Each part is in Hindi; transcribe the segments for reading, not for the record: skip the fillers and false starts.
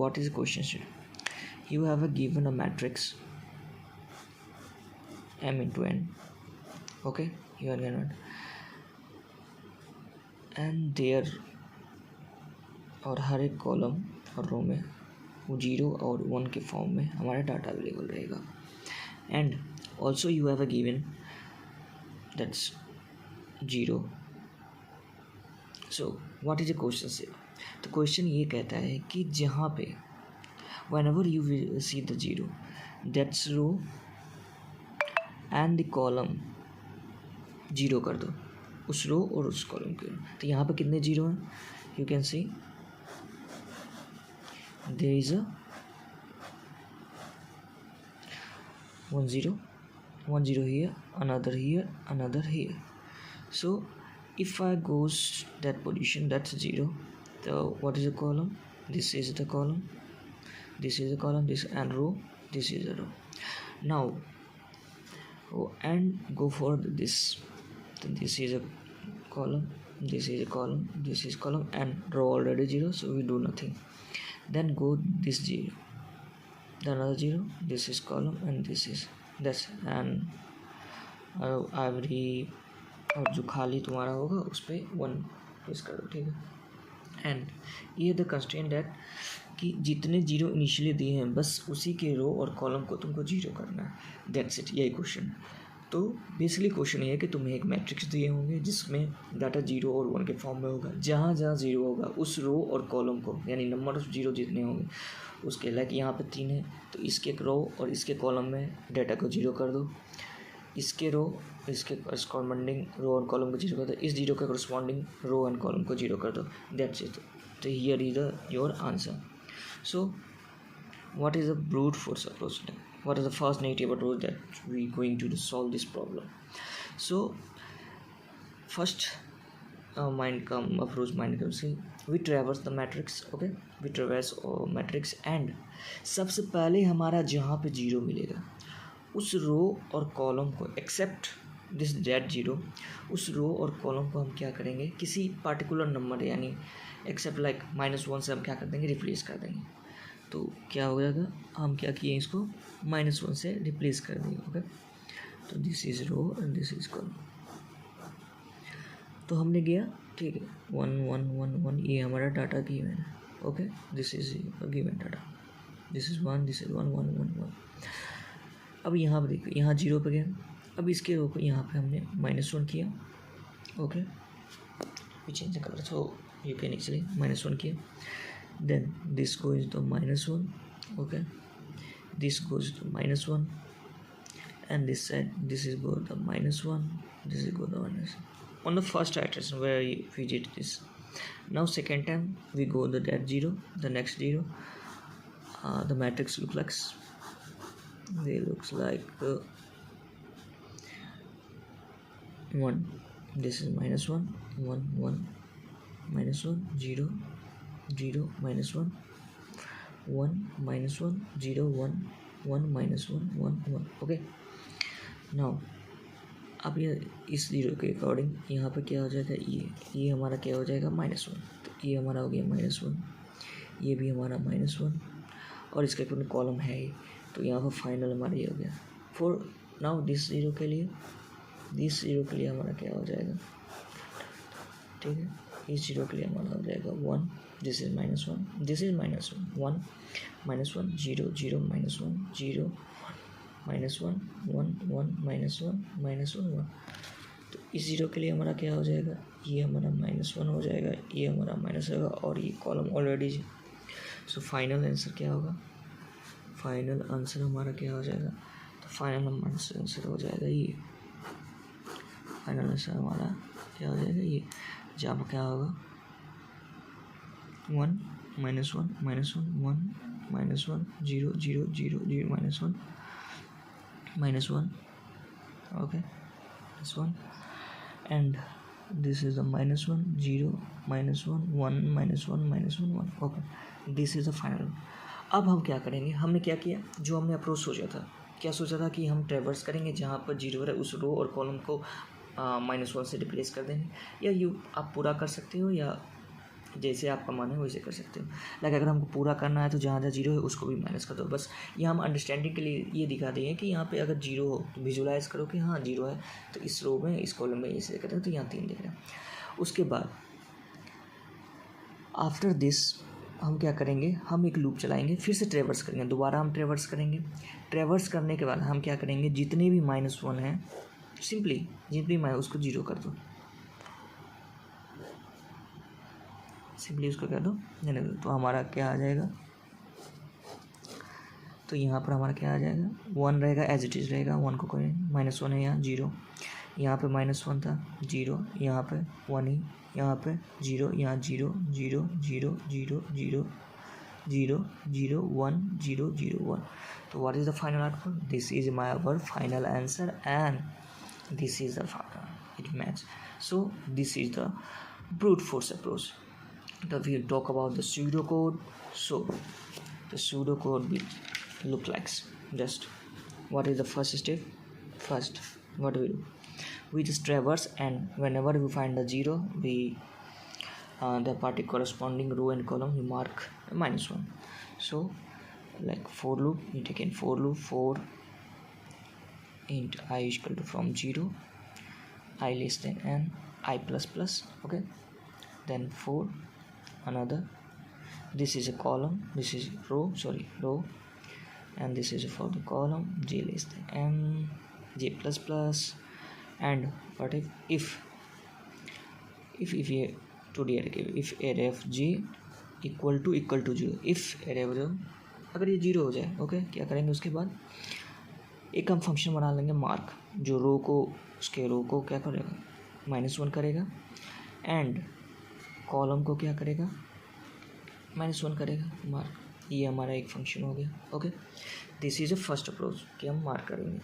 What is the question here? You have given a matrix m into n. Okay, you are given, and there और हर एक कॉलम और रो में वो 0 और 1 के फॉर्म में हमारा डाटा अवेलेबल रहेगा. And also you have a given that's 0. So what is the question से? तो क्वेश्चन ये कहता है कि जहाँ पे whenever you will see the 0, that's row and the column 0 कर दो उस रो और उस कॉलम के. तो यहाँ पे कितने 0 हैं? You can see there is a 1 0 here, another here, another here. So if I goes that position, that's 0. So what is the column? This is the column, this is the column, this and row, this is the row. Now go and go for this. Then this is a column, this is a column, this is column, and row already 0, so we do nothing. Then go this 0, then another 0, this is column and this is this, and every और जो खाली तुम्हारा होगा उस पर 1 प्रेस कर दो. ठीक है. एंड ये द कंस्ट्रेंट दैट कि जितने 0 इनिशियली दिए हैं बस उसी के रो और कॉलम को तुमको 0 करना है. That's it. यही क्वेश्चन. तो बेसिकली क्वेश्चन ये है कि तुम्हें एक मैट्रिक्स दिए होंगे जिसमें डाटा 0 और 1 के फॉर्म में होगा. जहाँ जहाँ 0 होगा उस रो और कॉलम को, यानी नंबर ऑफ 0 जितने होंगे उसके, लाइक यहाँ पे 3 है तो इसके रो और इसके कॉलम में डाटा को 0 कर दो. इसके रो इसके करस्पॉन्डिंग रो और कॉलम को 0 कर दो. इस 0 के करस्पॉन्डिंग रो एंड कॉलम को 0 कर दो. That's it. तो here is your answer. So what is the brute force approach? What is the first negative approach that we going to solve this problem? So first mind comes in, we traverse the matrix. Okay, we traverse matrix, and सबसे पहले हमारा जहाँ पे 0 मिलेगा उस रो और कॉलम को, एक्सेप्ट दिस दैट 0, उस रो और कॉलम को हम क्या करेंगे, किसी पार्टिकुलर नंबर यानी एक्सेप्ट लाइक -1 से हम क्या कर देंगे, रिप्लेस कर देंगे. तो क्या हो जाएगा, हम क्या किए इसको -1 से रिप्लेस कर देंगे. ओके, तो this is row and this is column. तो हमने किया. ठीक है. 1 1 1 1 ये हमारा डाटा गिवन है. Okay, this is given data. This is 1, this is 1 1 1 1. अब यहाँ पर देखो, यहाँ 0 पे गए. अब इसके रो को यहाँ पे हमने -1 किया. Okay, we change the colour so you can actually -1 किया. Then this goes to -1. Okay, this goes to -1, and this side this is go to -1, this is go to -1. On the first iteration where we did this, now second time we go to that 0, the next 0. The matrix looks like -1. This is -1 1 1 -1 0 0 -1 1 -1 0 1 1 -1 1 1. Okay, now अब ये इस 0 के अकॉर्डिंग यहाँ पे क्या हो जाएगा, ये हमारा क्या हो जाएगा -1. तो ये हमारा हो गया -1, ये भी हमारा -1 और इसके अकॉर्डिंग कॉलम है ये. तो यहाँ पर फाइनल हमारा ये हो गया. फॉर नाउ दिस 0 के लिए हमारा क्या हो जाएगा. ठीक है, इस 0 के लिए हमारा हो जाएगा 1, this is -1, this is -1 1 -1 0 0 -1 0 -1 1 1 -1 1. तो इस 0 के लिए हमारा क्या हो जाएगा, ये हमारा -1 हो जाएगा, ये हमारा माइनस होगा और ये column already. So final answer क्या होगा, फाइनल आंसर हमारा क्या हो जाएगा. तो फाइनल आंसर हो जाएगा ये. फाइनल आंसर हमारा क्या हो जाएगा ये, जहाँ पर क्या होगा 1 -1 -1 1 -1 0 0 0 0 -1. Okay, this one, and this is a -1 0 -1 1 -1 -1 1. Okay, this is the final. अब हम क्या करेंगे, हमने क्या किया, जो हमने अप्रोच सोचा था, क्या सोचा था कि हम ट्रेवर्स करेंगे जहाँ पर 0 है उस रो और कॉलम को -1 से रिप्लेस कर देंगे. या आप पूरा कर सकते हो या जैसे आपका मन है वैसे कर सकते हो। लाइक अगर हमको पूरा करना है तो जहाँ जहाँ जीरो है उसको भी माइनस कर दो। बस ये हम अंडरस्टैंडिंग के लिए ये दिखा दें कि यहाँ पे अगर जीरो हो तो विजुलाइज करो कि हाँ जीरो है, तो इस रो में इस कॉलम में ऐसे करते हैं तो यहाँ 3 दिख रहा है। उसके बाद आफ्टर दिस हम क्या करेंगे, हम एक लूप चलाएंगे, फिर से ट्रेवर्स करेंगे, दोबारा हम ट्रेवर्स करेंगे। ट्रेवर्स करने के बाद हम क्या करेंगे, जितने भी -1 हैं सिंपली जितने भी उसको जीरो कर दो, सिंपली उसको कह दो जाने दो, तो हमारा क्या आ जाएगा, तो यहाँ पर हमारा क्या आ जाएगा 1 रहेगा, एज इट इज़ रहेगा। 1 को करें -1 है यहाँ 0, यहाँ पे -1 था 0, यहाँ पे 1 ही, यहाँ पे 0, यहाँ 0 0 0 0 0 0 0 1 0 0 1। तो what is the final output, this is my our final answer and this is the final it match. So this is the brute force approach. Then we'll talk about the pseudocode. So the pseudocode will look like just what is the first step. First, what do? We just traverse, and whenever we find the 0, we the particular corresponding row and column we mark -1. So like for loop, we take in for loop for int I is equal to from 0 I less than n I plus plus. Okay, then for another, this is a column, this is row, and this is for the column j less than m j plus plus. And what if ये to the array, if array of j equal to 0, if array of अगर ये 0 हो जाए, ओके, क्या करेंगे उसके बाद एक हम फंक्शन बना लेंगे मार्क, जो रो को उसके रो को क्या करेगा -1 करेगा, एंड कॉलम को क्या करेगा -1 करेगा मार्क। ये हमारा एक फंक्शन हो गया। Okay, this is a first approach कि हम मार्क करेंगे,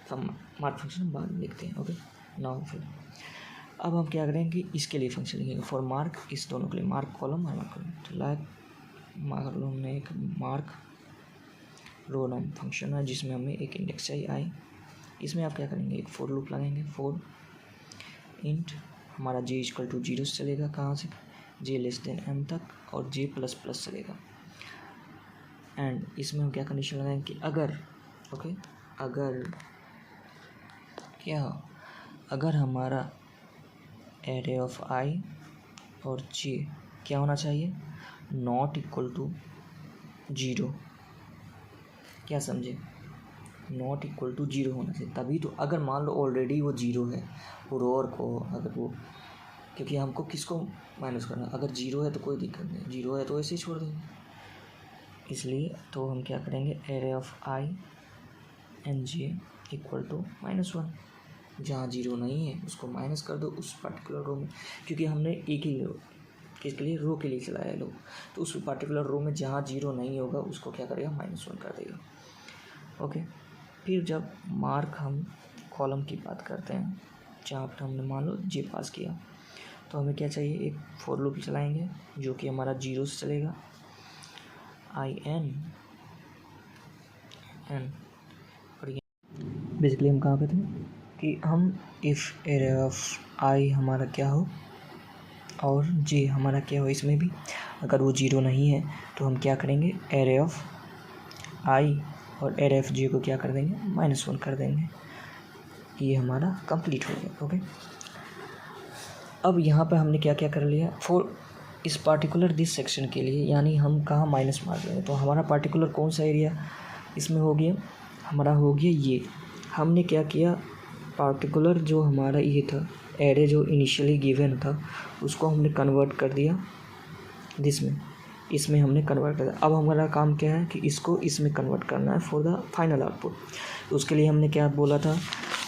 हम मार्क फंक्शन बाद में लिखते हैं। ओके, नाउ फिर अब हम क्या करेंगे कि इसके लिए फंक्शन लिखेंगे फॉर मार्क, इस दोनों के लिए मार्क कॉलम और मार्क कॉलम। तो लाइक मार्क कॉलम में एक मार्क रो नाम फंक्शन है जिसमें हमें एक इंडेक्स चाहिए आई। इसमें आप क्या करेंगे, एक फॉर लूप लगाएंगे, फॉर इंट हमारा j इक्वल टू 0 से चलेगा, कहाँ से j लेस देन m तक, और j प्लस प्लस चलेगा। एंड इसमें हम क्या कंडीशन लगाएंगे कि अगर ओके अगर हमारा एरे ऑफ i और j क्या होना चाहिए, नॉट इक्वल टू 0। क्या समझे, नॉट इक्वल टू 0 होना चाहिए, तभी तो। अगर मान लो ऑलरेडी वो 0 है, वो रो और को अगर वो, क्योंकि हमको किसको माइनस करना, अगर 0 है तो कोई दिक्कत नहीं, 0 है तो ऐसे ही छोड़ देंगे। इसलिए तो हम क्या करेंगे, array of i and j equal to -1। जहाँ 0 नहीं है उसको माइनस कर दो उस पर्टिकुलर रो में, क्योंकि हमने एक ही रो किसके लिए, रो के लिए चलाया लोग, तो उस पर्टिकुलर रो में जहाँ 0 नहीं होगा उसको क्या करेगा, -1 कर देगा। ओके, फिर जब मार्क हम कॉलम की बात करते हैं, जहाँ पर हमने मान लो j पास किया, तो हमें क्या चाहिए, एक फॉर लूप चलाएंगे जो कि हमारा 0 से चलेगा i n और ये बेसिकली हम कहाँ पे थे कि हम इफ़ एरे ऑफ i हमारा क्या हो और j हमारा क्या हो, इसमें भी अगर वो 0 नहीं है तो हम क्या करेंगे, एरे ऑफ i और एरे ऑफ j को क्या कर देंगे, -1 कर देंगे। ये हमारा कंप्लीट हो गया। ओके, अब यहाँ पे हमने क्या क्या कर लिया, फॉर इस पार्टिकुलर दिस सेक्शन के लिए, यानी हम कहाँ माइनस मार रहे हैं, तो हमारा पार्टिकुलर कौन सा एरिया इसमें हो गया, हमारा हो गया ये। हमने क्या किया, पार्टिकुलर जो हमारा ये था एरे जो इनिशियली गिवन था उसको हमने कन्वर्ट कर दिया दिस में, इसमें हमने कन्वर्ट कर दिया। अब हमारा काम क्या है कि इसको इसमें कन्वर्ट करना है फॉर द फाइनल आउटपुट। उसके लिए हमने क्या बोला था,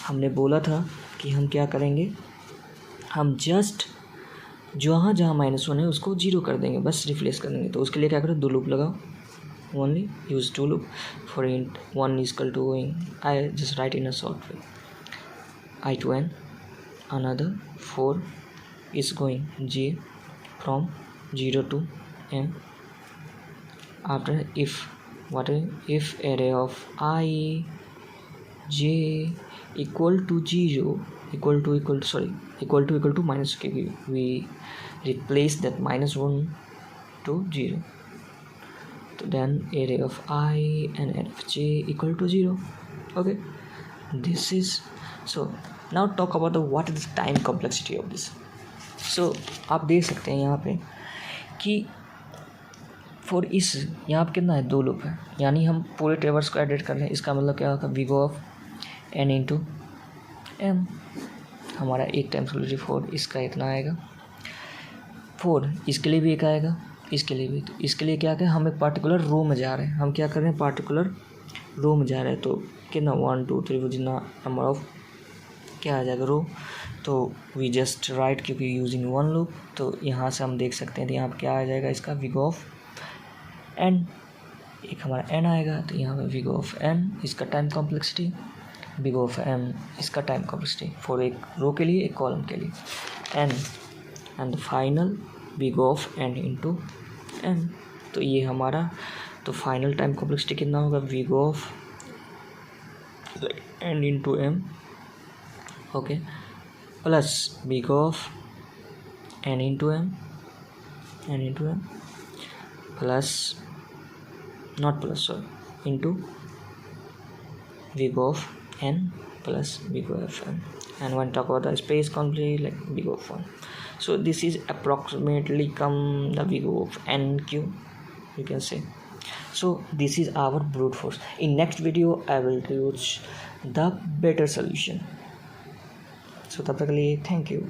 हमने बोला था कि हम क्या करेंगे, हम जस्ट जहाँ जहाँ -1 है उसको 0 कर देंगे, बस रिप्लेस कर देंगे। तो उसके लिए क्या करो, 2 लूप लगाओ, only use 2 loop for int 1 is equal to going, I just write in a short way I to n, another 4 is going j from 0 to n. After if array of I j equal to 0 equal to minus, क्योंकि we replace that minus 1 to 0. So then array of I and array of j equal to 0. Okay, this is so. Now talk about what is the time complexity of this. So आप देख सकते हैं यहाँ पे कि फॉर इस यहाँ पे कितना है, 2 लूप है, यानी हम पूरे टेबल्स को एडिट कर रहे हैं. इसका मतलब क्या होगा, we go of n into m. हमारा एक टाइम सोल्यूशन फॉर इसका इतना आएगा, फॉर इसके लिए भी एक आएगा, इसके लिए भी. तो इसके लिए क्या है, हम एक पार्टिकुलर रो में जा रहे हैं. हम क्या कर रहे हैं, पार्टिकुलर रो में जा रहे हैं. तो कितना 1 2 3 जितना नंबर ऑफ क्या आ जाएगा रो. तो वी जस्ट राइट, क्योंकि यूजिंग 1 लूप. तो यहाँ से हम देख सकते हैं तो यहाँ पर क्या आ जाएगा इसका, वी गो ऑफ n. एक हमारा n आएगा, तो यहाँ पे वी गो ऑफ n इसका time complexity, we go of m इसका टाइम कॉम्प्लेक्सिटी फॉर एक रो के लिए, एक कॉलम के लिए, n and final we go of n into m. तो ये हमारा तो फाइनल टाइम कॉम्प्लेक्सिटी कितना होगा, we go of n into m. Okay, plus we go of n into m plus not plus, sorry, into we go of n plus we go of m. And when talk about the space complete, like we go of 1. So this is approximately come the we go of n cube, you can say. So this is our brute force. In next video I will teach the better solution. So तब तक के लिए thank you.